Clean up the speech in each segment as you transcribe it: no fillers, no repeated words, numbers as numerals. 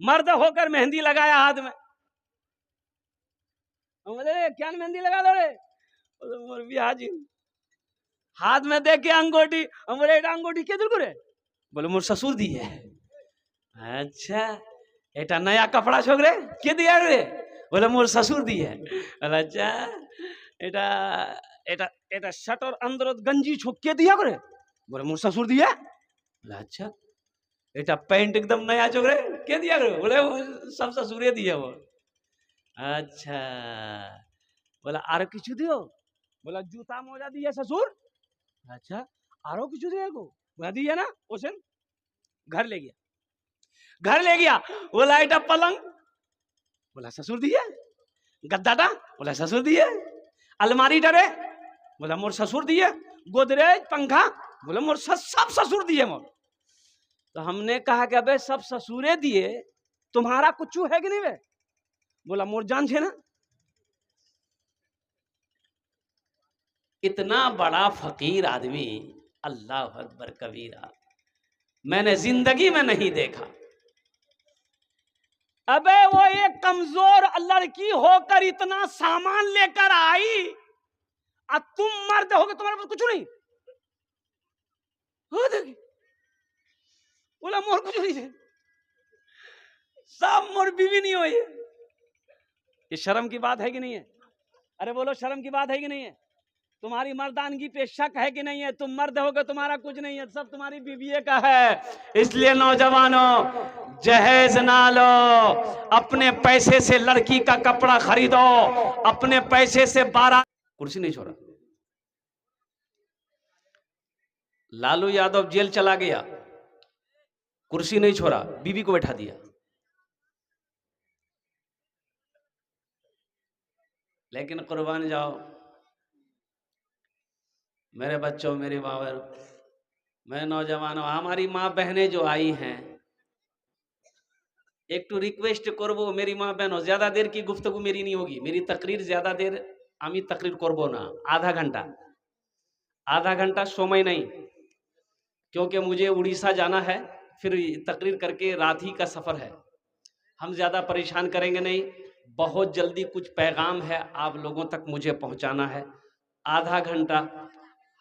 मर्द होकर मेहंदी लगाया हाथ में। बोले क्या मेहंदी लगा दो रे? मोर बियाह जी हाथ में देख के अंगूठी। हम बोले अंगूठी के दिल को रे? बोले मोर ससुर दी है। अच्छा एटा नया कपड़ा छोकरे के दिया रे? बोले मोर ससुर दी है। अच्छा एटा एटा एटा शर्ट और अंदर गंजी छोक के दिया करे? बोले मोर ससुर दिया। बोले अच्छा एटा पैंट एकदम नया छोकरे के दिया करे? बोले सब ससुरे दिया वो। अच्छा बोला आरो किछु दियो? बोला जूता मोजा दिए ससुर। अच्छा आरो किछु दिए को? बोला दिए ना ओसन। घर ले गया, घर ले गया। बोला एटा पलंग। बोला ससुर दिए। गद्दाटा? बोला ससुर दिए। अलमारी डरे? बोला मोर ससुर दिए। गोदरेज पंखा? बोला मोर सब ससुर दिए मोर। तो हमने कहा कि अबे सब ससुरे दिए, तुम्हारा कुछ है कि नहीं वे? बोला मोर जान छे ना। इतना बड़ा फकीर आदमी, अल्लाह अकबर कबीरा, मैंने जिंदगी में नहीं देखा। अबे वो एक कमजोर लड़की होकर इतना सामान लेकर आई, अब तुम मर्द होगे तुम्हारे पास कुछ नहीं। बोला मोर कुछ नहीं है, सब मोर बीवी नहीं हुई। ये शर्म की बात है कि नहीं है? अरे बोलो शर्म की बात है कि नहीं है? तुम्हारी मर्दानगी पे शक है कि नहीं है? तुम मर्द होगे तुम्हारा कुछ नहीं है, सब तुम्हारी बीवी का है। इसलिए नौजवानों जहेज ना लो, अपने पैसे से लड़की का कपड़ा खरीदो, अपने पैसे से 12 कुर्सी नहीं छोड़ा। लालू यादव जेल चला गया, कुर्सी नहीं छोड़ा, बीवी को बैठा दिया। लेकिन कुर्बान जाओ मेरे बच्चों, मेरी बाबर, मैं नौजवानों, हमारी माँ बहनें जो आई हैं, एक तो रिक्वेस्ट करबो मेरी माँ बहनों, ज्यादा देर की गुफ्तगू मेरी नहीं होगी, मेरी तकरीर ज्यादा देर आमी तकरीर करबो ना, आधा घंटा समय नहीं, क्योंकि मुझे उड़ीसा जाना है, फिर तकरीर करके रात ही का सफर है। हम ज्यादा परेशान करेंगे नहीं, बहुत जल्दी कुछ पैगाम है आप लोगों तक मुझे पहुंचाना है। आधा घंटा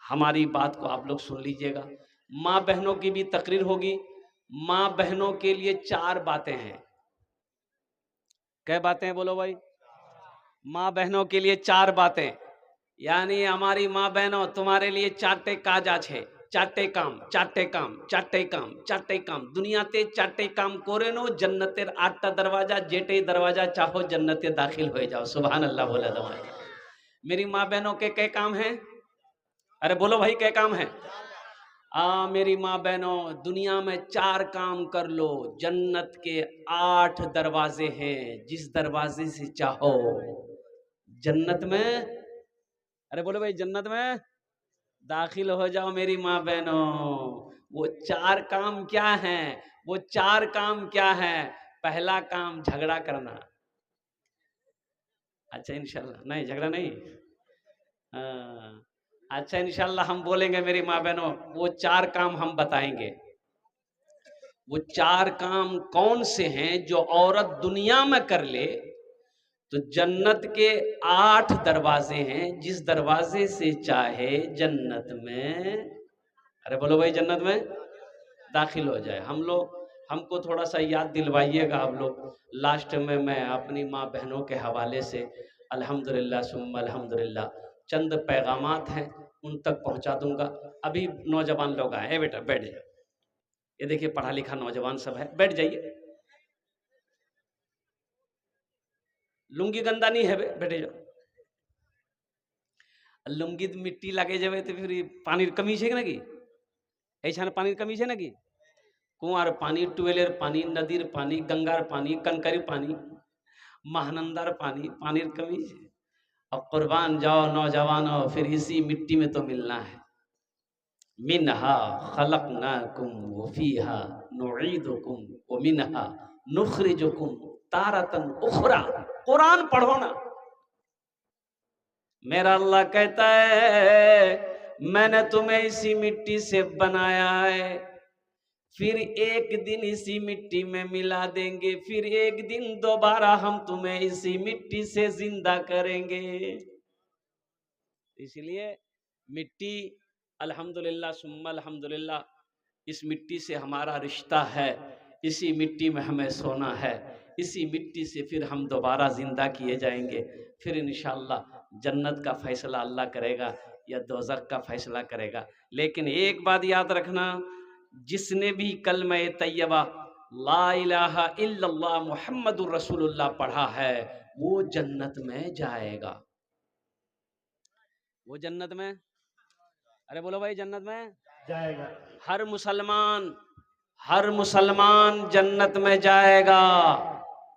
हमारी बात को आप लोग सुन लीजिएगा। माँ बहनों की भी तकरीर होगी। माँ बहनों के लिए 4 बातें हैं। क्या बातें हैं बोलो भाई? माँ बहनों के लिए 4 बातें, यानी हमारी माँ बहनों तुम्हारे लिए 4टे काजा छे, 4टे काम, 4टे काम, 4टे काम, 4टे काम, दुनियाते 4टे काम करे नो, जन्नतेर 8टा दरवाजा, जेटे दरवाजा चाहो जन्नते दाखिल हो जाओ। सुभान अल्लाह बोला दवा। मेरी माँ बहनों के क्या काम हैं? अरे बोलो भाई क्या काम है? मेरी माँ बहनों, दुनिया में 4 काम कर लो, जन्नत के 8 दरवाजे हैं, जिस दरवाजे से चाहो जन्नत में, अरे बोलो भाई जन्नत में दाखिल हो जाओ। मेरी माँ बहनों, वो 4 काम क्या हैं? वो 4 काम क्या हैं? पहला काम झगड़ा करना। अच्छा इंशाल्लाह नहीं, झगड़ा नहीं। अच्छा इंशाल्लाह हम बोलेंगे मेरी माँ बहनों, वो 4 काम हम बताएंगे। वो 4 काम कौन से हैं जो औरत दुनिया में कर ले तो जन्नत के 8 दरवाजे हैं, जिस दरवाजे से चाहे जन्नत में, अरे बोलो भाई जन्नत में दाखिल हो जाए। हमको थोड़ा सा याद दिलवाइएगा आप लोग। लास्ट में मैं अपनी माँ बहनों के हवाले से अल्हम्दुलिल्लाह सुम्मा अल्हम्दुलिल्लाह चंद पैगामात हैं उन तक पहुंचा दूंगा। अभी नौजवान लोग आए, बेटा बैठ जाओ, ये देखिए पढ़ा लिखा नौजवान सब है, बैठ जाइए। लुंगी गंदा नहीं है, बैठे जाओ। लुंगी मिट्टी लगे जाए तो फिर पानी कमी है ना कि ऐसा पानी कमी है ना कि कुआर पानी, ट्यूबवेलर पानी, नदीर पानी, गंगार पानी, कंकरी पानी, महानंदार पानी, पानी कमी है। अब कुर्बान जाओ नौजवानों, फिर इसी मिट्टी में तो मिलना है। मिनहा खलकनाकुम व फीहा नुईदुकुम व मिनहा नुखरिजुकुम तारतन उखरा। कुरान पढ़ो ना। मेरा अल्लाह कहता है मैंने तुम्हें इसी मिट्टी से बनाया है, फिर एक दिन इसी मिट्टी में मिला देंगे, फिर एक दिन दोबारा हम तुम्हें इसी मिट्टी से जिंदा करेंगे। इसलिए मिट्टी, अल्हम्दुलिल्लाह सुम्मा अल्हम्दुलिल्लाह, इस मिट्टी से हमारा रिश्ता है, इसी मिट्टी में हमें सोना है, इसी मिट्टी से फिर हम दोबारा जिंदा किए जाएंगे। फिर इंशाअल्लाह जन्नत का फैसला अल्लाह करेगा या दोज़ख का फैसला करेगा। लेकिन एक बात याद रखना, जिसने भी कलमा तैयबा ला इलाहा इल्लल्लाह मुहम्मदुर रसूलुल्लाह पढ़ा है, वो जन्नत में जाएगा। वो जन्नत में, अरे बोलो भाई, जन्नत में जाएगा। हर मुसलमान जन्नत में जाएगा।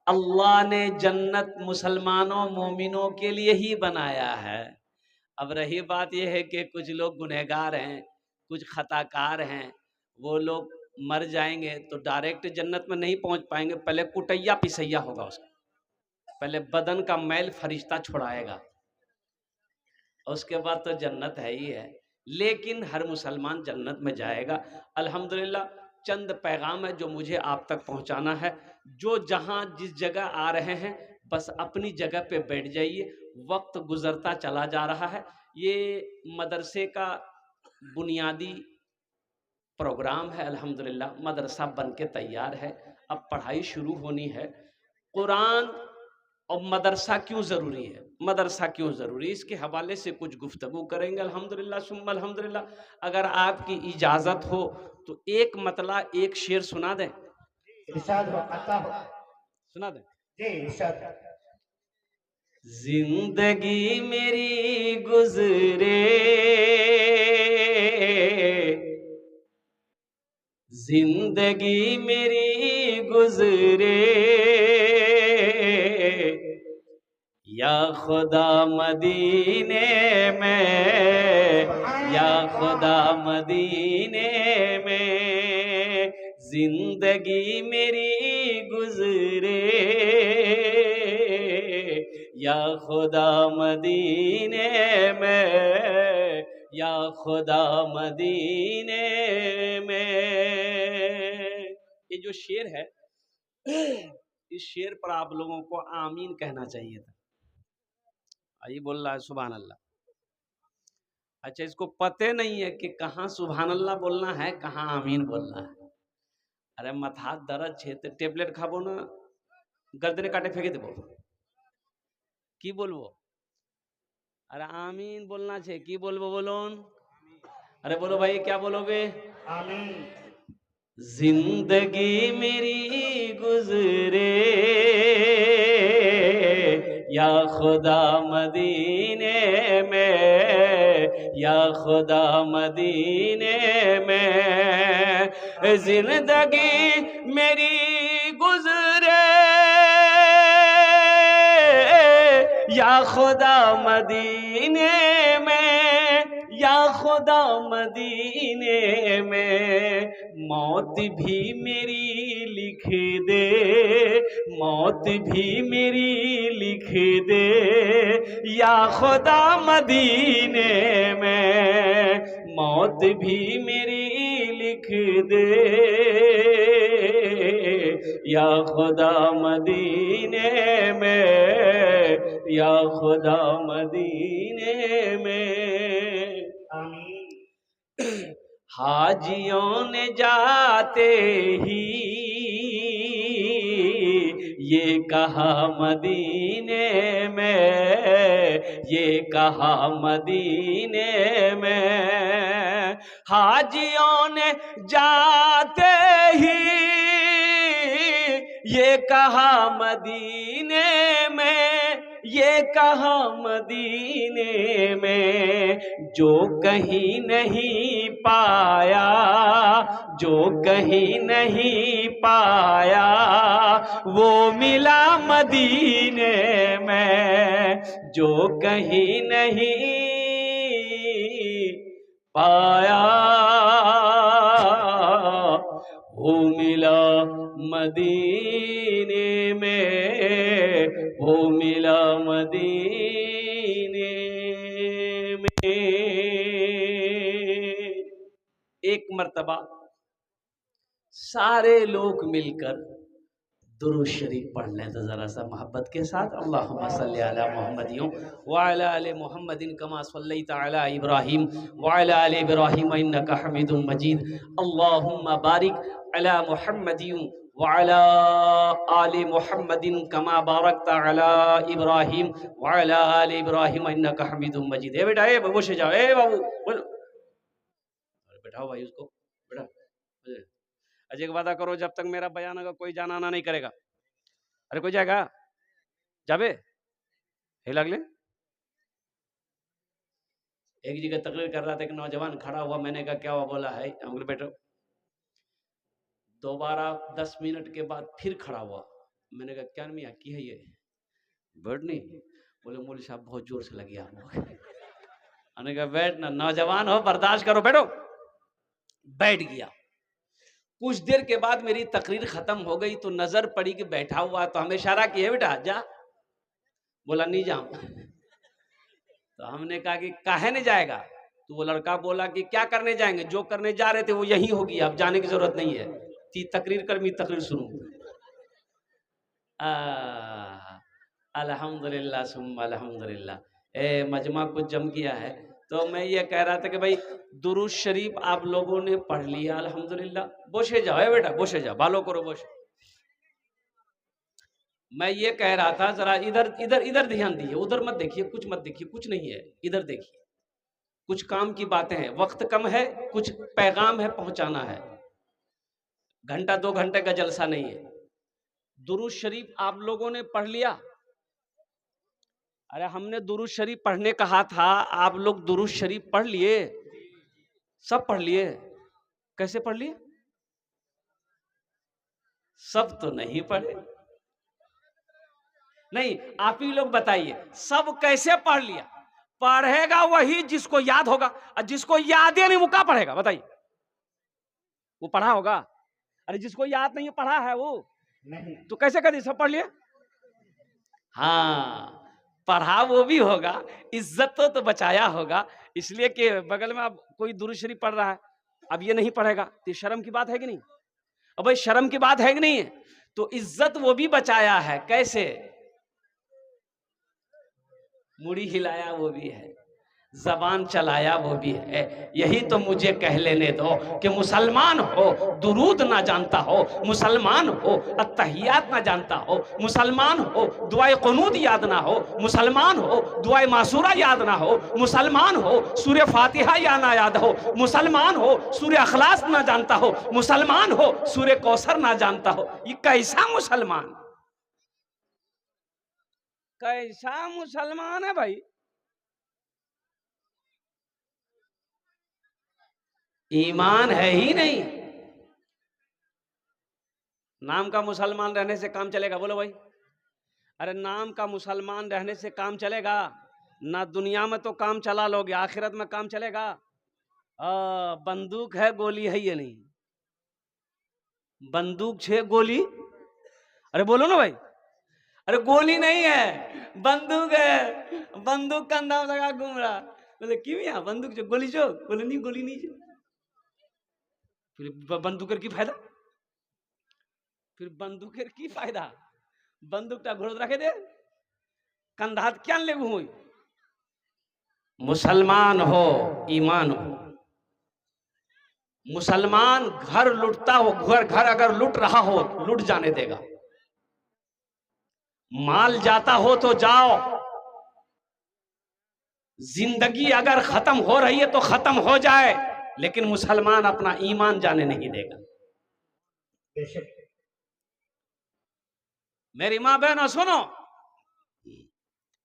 अल्लाह ने जन्नत मुसलमानों मोमिनों के लिए ही बनाया है। अब रही बात यह है कि कुछ लोग गुनहगार हैं, कुछ खताकार हैं, वो लोग मर जाएंगे तो डायरेक्ट जन्नत में नहीं पहुंच पाएंगे। पहले कुटैया पिसैया होगा उसका, पहले बदन का मैल फरिश्ता छुड़ाएगा, उसके बाद तो जन्नत है ही है। लेकिन हर मुसलमान जन्नत में जाएगा। अल्हम्दुलिल्लाह चंद पैगाम है जो मुझे आप तक पहुंचाना है। जो जहां जिस जगह आ रहे हैं, बस अपनी जगह पे बैठ जाइए, वक्त गुजरता चला जा रहा है। ये मदरसे का बुनियादी प्रोग्राम है। अल्हम्दुलिल्लाह मदरसा बन के तैयार है, अब पढ़ाई शुरू होनी है। कुरान और मदरसा क्यों ज़रूरी है, मदरसा क्यों ज़रूरी है, इसके हवाले से कुछ गुफ्तगू करेंगे अल्हम्दुलिल्लाह सुम्मा अल्हम्दुलिल्लाह। अगर आपकी इजाज़त हो तो एक मतला एक शेर सुना दें। इरशाद हो, अता हो। सुना दें जी इरशाद। जिंदगी मेरी गुजरे, जिंदगी मेरी गुजरे, या खुदा मदीने में, या खुदा मदीने में जिंदगी मेरी गुजरे, या खुदा मदीने में, या खुदा मदीने में। ये जो शेर है, इस शेर पर आप लोगों को आमीन कहना चाहिए था। ये बोल रहा है सुभान अल्लाह। अच्छा, इसको पते नहीं है कि कहाँ सुभान अल्लाह बोलना है, कहाँ आमीन बोलना है। अरे माथा दर्द छे तो टेबलेट खाबो ना, गर्दने काटे फेंके देबो की बोलबो। अरे आमीन बोलना छे, की बोलबो बोलोन। अरे बोलो भाई, क्या बोलोगे। आमीन। जिंदगी मेरी गुजरे, या खुदा मदीने में, या खुदा मदीने में जिंदगी मेरी गुजरे, या खुदा मदीने में, या खुदा मदीने में मौत भी मेरी लिख दे, मौत भी मेरी लिख दे, या खुदा मदीने में मौत भी मेरी लिख दे, या खुदा मदीने में, या खुदा मदीने में। आमीन। हाजियों ने जाते ही ये कहा मदीने में, ये कहा मदीने में। हाजियों ने जाते ही ये कहा मदीने में, ये कहा मदीने में। जो कहीं नहीं पाया, जो कहीं नहीं पाया वो मिला मदीने में, जो कहीं नहीं पाया वो मिला मदीने में, वो मिला मदीने में। एक मर्तबा सारे लोग मिलकर दुरूद शरीफ पढ़ लें तो ज़रा सा मोहब्बत के साथ। अल्लाहुम्मा सल्ली अला मुहम्मदिन व अला आलि मुहम्मदिन कमा सल्लैता अला इब्राहीम व अला आलि इब्राहीम इन्नका हमीदुम मजीद। अल्लाहुम्मा बारिक अला मुहम्मदिन व अला आलि मुहम्मदिन कमा बारकता अला इब्राहीम व अला आलि इब्राहीम इन्नका हमीदुम मजीद। ए बेटा, ए बाबू से जाओ, ए बाबू बोलो, बैठाओ भाई उसको, बेटा अजय एक वादा करो, जब तक मेरा बयान होगा कोई जाना आना नहीं करेगा। अरे कोई जाएगा जाबे हे लगले। एक जगह तकरीर कर रहा था, एक नौजवान खड़ा हुआ, मैंने कहा क्या हुआ? बोला है अंकल बैठो। दोबारा 10 मिनट के बाद फिर खड़ा हुआ, मैंने कहा क्या मियाँ की है ये? बैठ नहीं। बोले मौलवी साहब बहुत जोर से लगी आपको। मैंने कहा बैठ ना, नौजवान हो, बर्दाश्त करो, बैठो। बैठ गया। कुछ देर के बाद मेरी तकरीर खत्म हो गई तो नजर पड़ी कि बैठा हुआ, तो हमें इशारा किया बेटा जा। बोला नहीं जाऊं। तो हमने कहा कि काहे नहीं जाएगा? तो वो लड़का बोला कि क्या करने जाएंगे, जो करने जा रहे थे वो यही होगी, अब जाने की जरूरत नहीं है। ती तकरीर कर, मी तकरीर सुनू। अल्हम्दुलिल्लाह सुम्मा अल्हम्दुलिल्लाह। मजमा कुछ जम गया है। तो मैं ये कह रहा था कि भाई दुरूद शरीफ आप लोगों ने पढ़ लिया, अल्हम्दुलिल्लाह। बोशे जाओ है बेटा, बोशे जाओ, बालो करो बोशे। मैं ये कह रहा था जरा इधर इधर इधर ध्यान दीजिए, उधर मत देखिए, कुछ मत देखिए, कुछ नहीं है, इधर देखिए। कुछ काम की बातें हैं, वक्त कम है, कुछ पैगाम है पहुंचाना है, घंटा 2 घंटे का जलसा नहीं है। दुरूद शरीफ आप लोगों ने पढ़ लिया? अरे हमने दुरूद शरीफ पढ़ने कहा था, आप लोग दुरूद शरीफ पढ़ लिए? सब पढ़ लिए? कैसे पढ़ लिए? सब तो नहीं पढ़े। नहीं, आप ही लोग बताइए, सब कैसे पढ़ लिया? पढ़ेगा वही जिसको याद होगा, और जिसको याद ही नहीं वो क्या पढ़ेगा बताइए? वो पढ़ा होगा? अरे जिसको याद नहीं पढ़ा है वो नहीं, तो कैसे कर दी? सब पढ़ लिए? हाँ, पढ़ा वो भी होगा, इज्जत तो बचाया होगा, इसलिए कि बगल में अब कोई दुरूद शरीफ पढ़ रहा है, अब ये नहीं पढ़ेगा तो शर्म की बात है कि नहीं? अब भाई शर्म की बात है कि नहीं है? तो इज्जत वो भी बचाया है। कैसे? मुड़ी हिलाया वो भी है, जबान चलाया वो भी है। यही तो मुझे कह लेने दो कि मुसलमान हो दुरूद ना जानता हो, मुसलमान हो अत्तहियात ना जानता हो, मुसलमान हो दुआए क़ुनूत याद ना हो, मुसलमान हो दुआए मासूरा याद ना हो, मुसलमान हो सूर्य फातिहा या ना याद हो, मुसलमान हो सूर्य अखलास ना जानता हो, मुसलमान हो सूर्य कौसर ना जानता हो। ये कैसा मुसलमान, कैसा मुसलमान है भाई? ईमान है ही नहीं। नाम का मुसलमान रहने से काम चलेगा? बोलो भाई। अरे नाम का मुसलमान रहने से काम चलेगा? ना दुनिया में तो काम चला लोगे, आखिरत में काम चलेगा? बंदूक है, गोली है ये नहीं। बंदूक छे, गोली? अरे बोलो ना भाई। अरे गोली नहीं है, बंदूक है। बंदूक कंधा में लगा घूम रहा। बोले क्यों यहाँ बंदूक जो, गोली जो? बोले नहीं, गोली नहीं जो। फिर बंदूकर की फायदा? फिर बंदूकर की फायदा? बंदूकटा घोड़ रखे दे कंधा क्या ले घूम। मुसलमान हो ईमान हो। मुसलमान घर लुटता हो, घर अगर लुट रहा हो लुट जाने देगा। माल जाता हो तो जाओ, जिंदगी अगर खत्म हो रही है तो खत्म हो जाए, लेकिन मुसलमान अपना ईमान जाने नहीं देगा। मेरी माँ बहनों सुनो,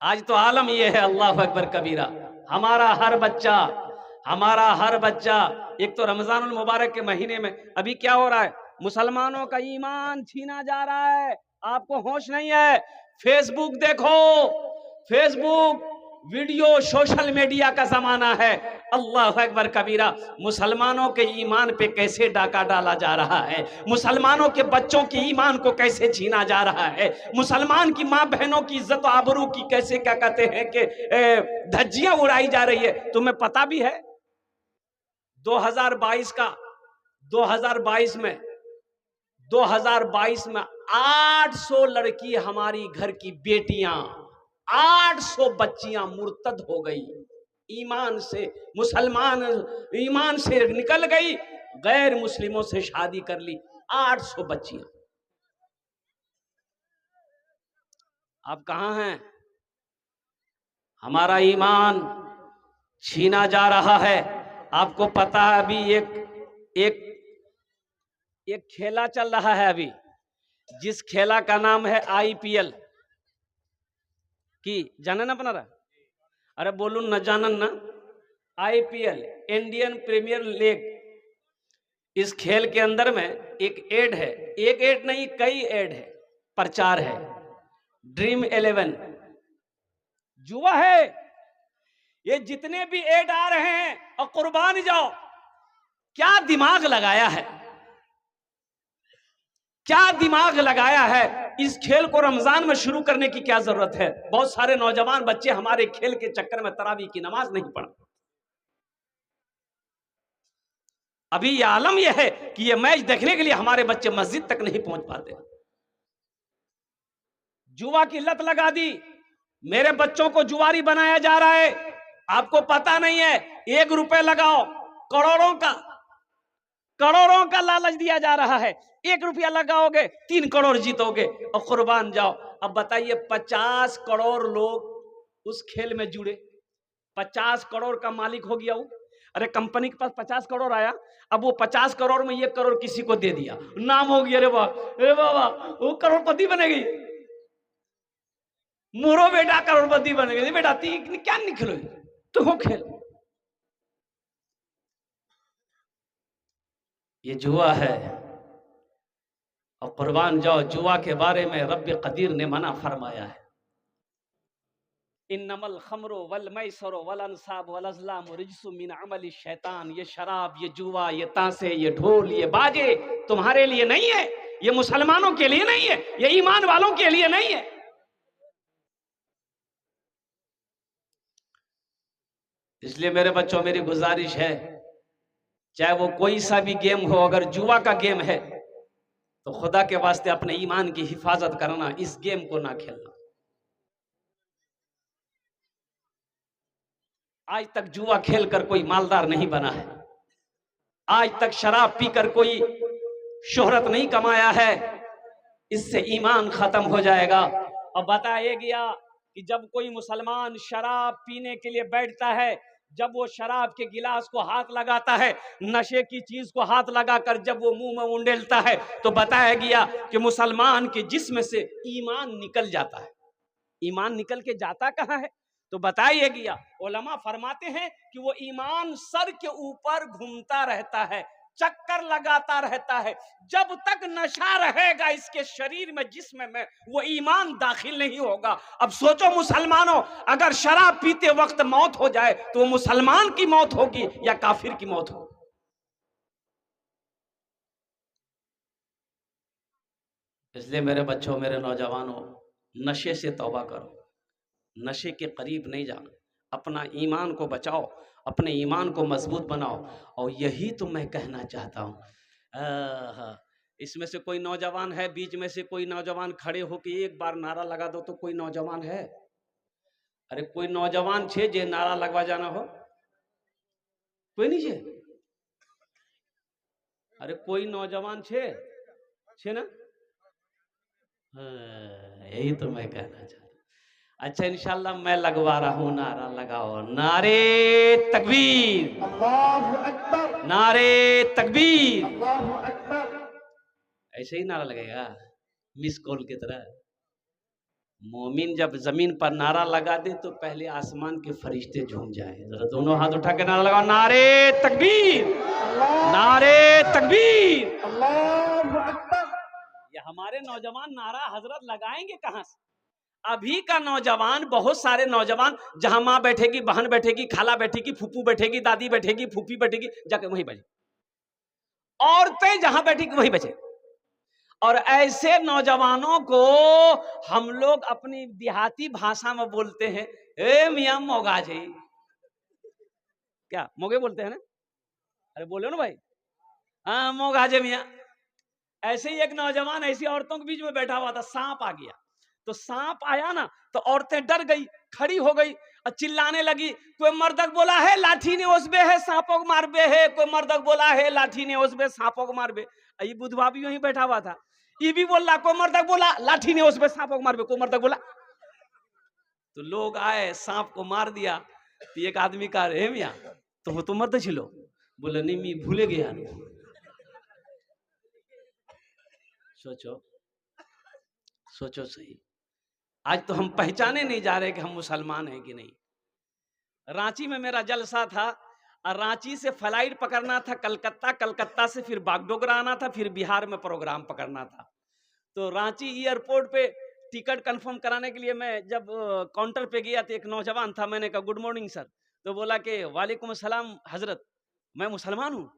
आज तो आलम यह है, अल्लाह अकबर कबीरा। हमारा हर बच्चा एक तो रमजानुल मुबारक के महीने में अभी क्या हो रहा है, मुसलमानों का ईमान छीना जा रहा है। आपको होश नहीं है? फेसबुक देखो, फेसबुक वीडियो सोशल मीडिया का जमाना है। अल्लाह अकबर कबीरा, मुसलमानों के ईमान पे कैसे डाका डाला जा रहा है, मुसलमानों के बच्चों के ईमान को कैसे छीना जा रहा है, मुसलमान की माँ बहनों की इज्जत आबरू की कैसे क्या कहते हैं कि धज्जियां उड़ाई जा रही है। तुम्हें पता भी है 2022 में 2022 में 800 लड़की हमारी घर की बेटियां, 800 बच्चियां मुर्तद हो गई, ईमान से, मुसलमान ईमान से निकल गई, गैर मुस्लिमों से शादी कर ली, 800 बच्चियां। आप कहां हैं? हमारा ईमान छीना जा रहा है। आपको पता है अभी एक खेला चल रहा है अभी, जिस खेला का नाम है IPL की, जानन अपना रहा? अरे बोलू न जानन ना? IPL, Indian premier league. इस खेल के अंदर में एक एड है, एक एड नहीं कई एड है, प्रचार है, ड्रीम 11 जुआ है। ये जितने भी एड आ रहे हैं और कुर्बान जाओ, क्या दिमाग लगाया है, क्या दिमाग लगाया है। इस खेल को रमजान में शुरू करने की क्या जरूरत है? बहुत सारे नौजवान बच्चे हमारे खेल के चक्कर में तरावी की नमाज नहीं पढ़। अभी यह आलम यह है कि यह मैच देखने के लिए हमारे बच्चे मस्जिद तक नहीं पहुंच पाते। जुआ की लत लगा दी, मेरे बच्चों को जुआरी बनाया जा रहा है। आपको पता नहीं है, 1 रुपए लगाओ, करोड़ों का लालच दिया जा रहा है। 1 रुपया लगाओगे 3 करोड़ जीतोगे और कुर्बान जाओ। अब बताइए 50 करोड़ लोग उस खेल में जुड़े, 50 करोड़ का मालिक हो गया वो। अरे कंपनी के पास 50 करोड़ आया, अब वो 50 करोड़ में 1 करोड़ किसी को दे दिया, नाम हो गया, अरे बाबा वो करोड़पति बनेगी, मोरो बेटा करोड़पति बनेगी। बेटा तीन क्या निकलो तो हो खेल, ये जुआ है और कुर्बान जाओ। जुआ के बारे में रब्बे कदीर ने मना फरमाया है, इन्नमल खमरो वल मैसरो वल अंसाब वल अज़लाम रिज्सुम मिन अमलि शैतान। ये शराब, ये जुआ, ये ताशे, ये ढोल, ये बाजे तुम्हारे लिए नहीं है, ये मुसलमानों के लिए नहीं है, ये ईमान वालों के लिए नहीं है। इसलिए मेरे बच्चों, मेरी गुजारिश है, चाहे वो कोई सा भी गेम हो, अगर जुआ का गेम है तो खुदा के वास्ते अपने ईमान की हिफाजत करना, इस गेम को ना खेलना। आज तक जुआ खेलकर कोई मालदार नहीं बना है, आज तक शराब पीकर कोई शोहरत नहीं कमाया है। इससे ईमान खत्म हो जाएगा। और बताया गया कि जब कोई मुसलमान शराब पीने के लिए बैठता है, जब वो शराब के गिलास को हाथ लगाता है, नशे की चीज को हाथ लगाकर जब वो मुंह में उंडेलता है, तो बताया गया कि मुसलमान के जिस्म से ईमान निकल जाता है। ईमान निकल के जाता कहाँ है? तो बताया गया, उलमा फरमाते हैं कि वो ईमान सर के ऊपर घूमता रहता है, चक्कर लगाता रहता है। जब तक नशा रहेगा इसके शरीर में, जिस्म में, वो ईमान दाखिल नहीं होगा। अब सोचो मुसलमानों, अगर शराब पीते वक्त मौत हो जाए तो वो मुसलमान की मौत होगी या काफिर की मौत होगी? इसलिए मेरे बच्चों, मेरे नौजवानों, नशे से तौबा करो, नशे के करीब नहीं जाना, अपना ईमान को बचाओ, अपने ईमान को मजबूत बनाओ। और यही तो मैं कहना चाहता हूँ। इसमें से कोई नौजवान है, बीच में से कोई नौजवान खड़े होकर एक बार नारा लगा दो तो कोई नौजवान है? अरे कोई नौजवान छे जे नारा लगवा जाना हो? कोई नहीं छे? अरे कोई नौजवान छे ना? यही तो मैं कहना चाहता हूँ। अच्छा, इंशाल्लाह मैं लगवा रहा हूं, नारा लगाओ, नारे तकबीर, अल्लाहु अकबर, नारे तकबीर। अल्लाहु अकबर। ऐसे ही नारा लगेगा मिस कॉल की तरह। मोमिन जब जमीन पर नारा लगा दे तो पहले आसमान के फरिश्ते झूम जाए। जरा दोनों हाथ उठा के नारा लगाओ, नारे तकबीर, नारे तकबीर, अल्लाहु अकबर। ये हमारे नौजवान नारा हजरत लगाएंगे कहां से? अभी का नौजवान, बहुत सारे नौजवान, जहां माँ बैठेगी, बहन बैठेगी, खाला बैठेगी, फूफू बैठेगी, दादी बैठेगी, फूफी बैठेगी, जाके वहीं बैठे, औरतें जहां बैठेगी वहीं बैठे। और ऐसे नौजवानों को हम लोग अपनी देहाती भाषा में बोलते हैं, ए मियां मोगा जी, क्या मोगे बोलते हैं ना? अरे बोलो ना भाई, हाँ मोगा जे मियां, ऐसे ही एक नौजवान ऐसी औरतों के बीच में बैठा हुआ था, सांप आ गया। तो सांप आया ना, तो औरतें डर गई, खड़ी हो गई और चिल्लाने लगी। कोई मर्दक बोला है लाठी ने उसबे है सांपों को मारबे है, कोई मर्दक बोला है लाठी ने उसबे सांपों को मारबे। ये बुधवा भी वहीं बैठा हुआ था, ये भी बोल रहा, कोई मर्दक बोला लाठी ने उसबे सांपों को मारबे, कोई मर्दक बोला। तो लोग आए, सांप को मार दिया। तो एक आदमी का रे मिया तो मर्द छिलो, बोले नहीं मी भूले गया। सोचो सोचो सही, आज तो हम पहचाने नहीं जा रहे कि हम मुसलमान हैं कि नहीं। रांची में मेरा जलसा था और रांची से फ्लाइट पकड़ना था कलकत्ता, कलकत्ता से फिर बागडोगरा आना था, फिर बिहार में प्रोग्राम पकड़ना था। तो रांची एयरपोर्ट पे टिकट कंफर्म कराने के लिए मैं जब काउंटर पे गया तो एक नौजवान था, मैंने कहा गुड मॉर्निंग सर। तो बोला कि वालेकुम अस्सलाम हजरत, मैं मुसलमान हूँ।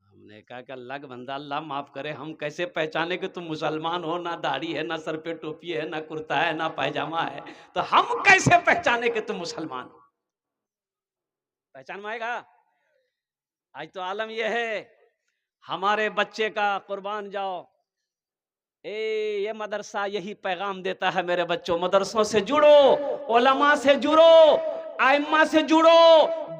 हमने कहा कि अल्लाह का बंदा, अल्लाह माफ करे, हम कैसे पहचाने कि तुम मुसलमान हो? ना दाढ़ी है, ना सर पे टोपी है, ना कुर्ता है, ना पैजामा है, तो हम कैसे पहचाने कि तुम मुसलमान हो? पहचान में आएगा। आज तो आलम यह है, हमारे बच्चे का कुर्बान जाओ। ये मदरसा यही पैगाम देता है, मेरे बच्चों मदरसों से जुड़ो, उलमा से जुड़ो, आइम्मा से जुड़ो,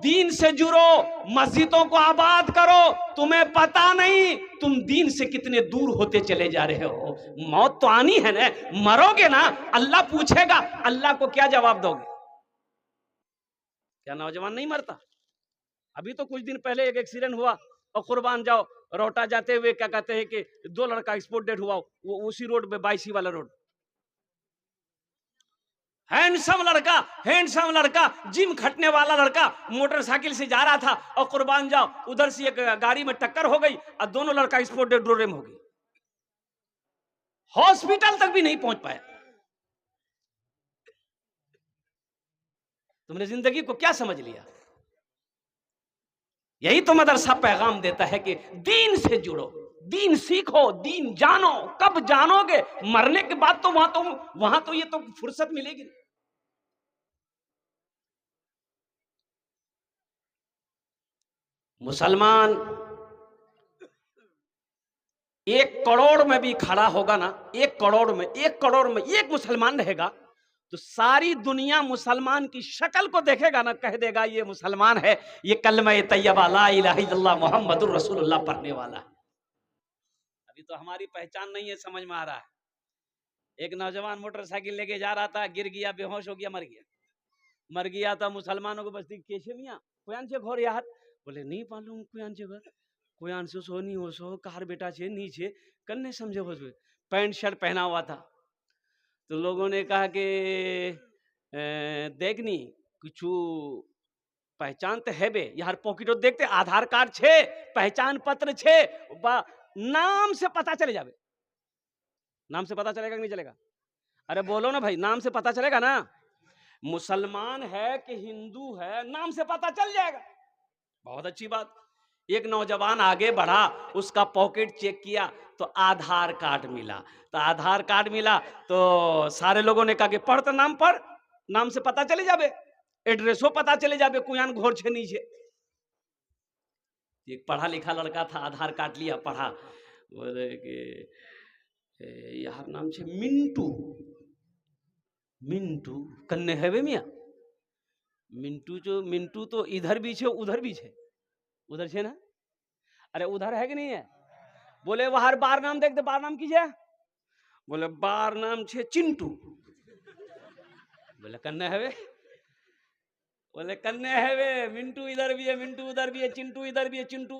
दीन से जुड़ो, मस्जिदों को आबाद करो। तुम्हें पता नहीं तुम दीन से कितने दूर होते चले जा रहे हो। मौत तो आनी है ना, मरोगे ना, अल्लाह पूछेगा, अल्लाह को क्या जवाब दोगे? क्या नौजवान नहीं मरता? अभी तो कुछ दिन पहले एक एक्सीडेंट हुआ और कुर्बान जाओ, रोटा जाते हुए क्या कहते हैं कि 2 लड़का स्पॉट डेड हुआ, वो उसी रोड पे 22 वाला रोड। हैंडसम लड़का, जिम खटने वाला लड़का मोटरसाइकिल से जा रहा था और कुर्बान जाओ उधर से एक गाड़ी में टक्कर हो गई और दोनों लड़का स्पॉट डेड रोड में हो गई, हॉस्पिटल तक भी नहीं पहुंच पाया। तुमने जिंदगी को क्या समझ लिया? यही तो मदरसा पैगाम देता है कि दीन से जुड़ो, दीन सीखो, दीन जानो। कब जानोगे? मरने के बाद तो वहां तो ये तो फुर्सत मिलेगी। मुसलमान 1 करोड़ में भी खड़ा होगा ना, 1 करोड़ में एक मुसलमान रहेगा तो सारी दुनिया मुसलमान की शक्ल को देखेगा ना, कह देगा ये मुसलमान है, ये कलमा तैयबा ला इलाहा इल्लल्लाह मुहम्मदुर रसूलुल्लाह पढ़ने वाला है। अभी तो हमारी पहचान नहीं है, समझ में आ रहा है। एक नौजवान मोटरसाइकिल लेके जा रहा था, गिर गया, बेहोश हो गया, मर गया था। मुसलमानों को बस्ती कैसे मियाँ कोयान से घर यार, बोले नहीं मालूम कोयान से घर, कोयान से सो नहीं हो सो कार बेटा छे नीचे कन्ने समझे हो, पैंट शर्ट पहना हुआ था। तो लोगों ने कहा कि देखनी कुछ पहचान तो है बे, यार पॉकेट देखते, आधार कार्ड छे, पहचान पत्र छे, नाम से पता चले जावे। नाम से पता चलेगा कि नहीं चलेगा? अरे बोलो ना भाई, नाम से पता चलेगा ना? मुसलमान है कि हिंदू है, नाम से पता चल जाएगा। बहुत अच्छी बात। एक नौजवान आगे बढ़ा, उसका पॉकेट चेक किया तो आधार कार्ड मिला। तो आधार कार्ड मिला तो सारे लोगों ने कहा कि पढ़ तो नाम पढ़, नाम से पता चले जाबे, एड्रेसो पता चले जाबे, कुयान घोर छे नीचे। एक पढ़ा लिखा लड़का था, आधार कार्ड लिया, पढ़ा, बोले कि यार नाम छे मिंटू। मिंटू कन्ने है मिया, मिंटू तो इधर भी छे उधर भी छे, उधर छे ना, अरे उधर है कि नहीं है? बोले वहां बार नाम देख दे, बार नाम कीजिए। बोले बार नाम छे चिंटू। बोले कन्ने है वे? बोले कन्ने है वे, मिंटू इधर भी है, मिंटू उधर भी है, चिंटू इधर भी है, चिंटू